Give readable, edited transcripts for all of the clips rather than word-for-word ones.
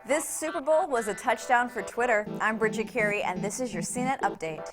This Super Bowl was a touchdown for Twitter. I'm Bridget Carey, and this is your CNET update.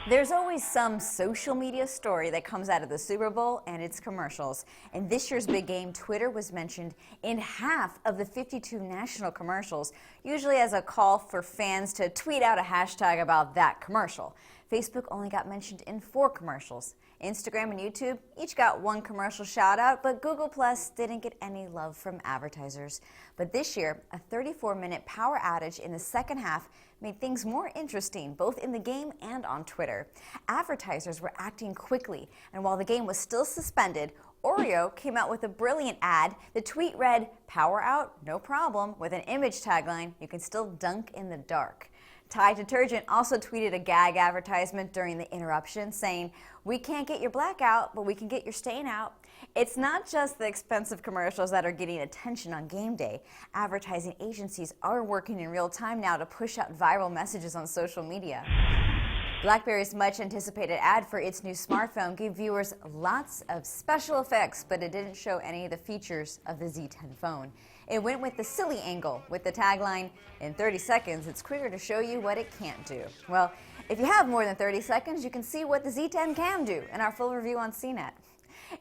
There's always some social media story that comes out of the Super Bowl and its commercials. In this year's big game, Twitter was mentioned in half of the 52 national commercials, usually as a call for fans to tweet out a hashtag about that commercial. Facebook only got mentioned in 4 commercials. Instagram and YouTube each got 1 commercial shout out, but Google Plus didn't get any love from advertisers. But this year, a 34-minute power outage in the second half made things more interesting, both in the game and on Twitter. Advertisers were acting quickly, and while the game was still suspended, Oreo came out with a brilliant ad. The tweet read, "Power out? No problem," with an image tagline, "You can still dunk in the dark." Tide Detergent also tweeted a gag advertisement during the interruption saying, "We can't get your blackout, but we can get your stain out." It's not just the expensive commercials that are getting attention on game day. Advertising agencies are working in real time now to push out viral messages on social media. BlackBerry's much anticipated ad for its new smartphone gave viewers lots of special effects, but it didn't show any of the features of the Z10 phone. It went with the silly angle with the tagline, "In 30 seconds, it's quicker to show you what it can't do." Well, if you have more than 30 seconds, you can see what the Z10 can do in our full review on CNET.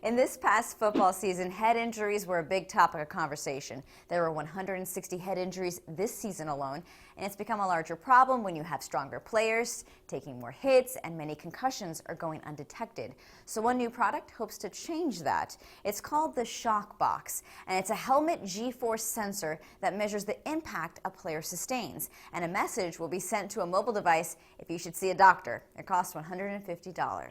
In this past football season, head injuries were a big topic of conversation. There were 160 head injuries this season alone, and it's become a larger problem when you have stronger players taking more hits and many concussions are going undetected. So one new product hopes to change that. It's called the Shock Box, and it's a helmet G-force sensor that measures the impact a player sustains, and a message will be sent to a mobile device if you should see a doctor. It costs $150.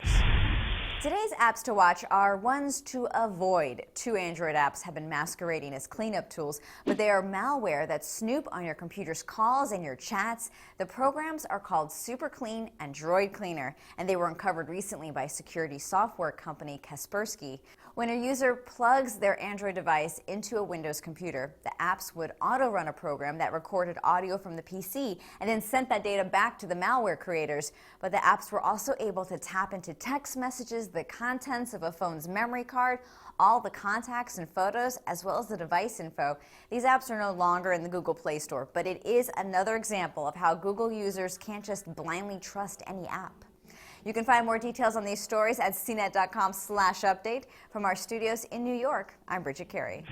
Today's apps to watch are ones to avoid. 2 Android apps have been masquerading as cleanup tools, but they are malware that snoop on your computer's calls and your chats. The programs are called Super Clean and Droid Cleaner, and they were uncovered recently by security software company Kaspersky. When a user plugs their Android device into a Windows computer, the apps would auto-run a program that recorded audio from the PC and then sent that data back to the malware creators. But the apps were also able to tap into text messages, the contents of a phone's memory card, all the contacts and photos, as well as the device info. These apps are no longer in the Google Play Store, but it is another example of how Google users can't just blindly trust any app. You can find more details on these stories at cnet.com/update. From our studios in New York, I'm Bridget Carey.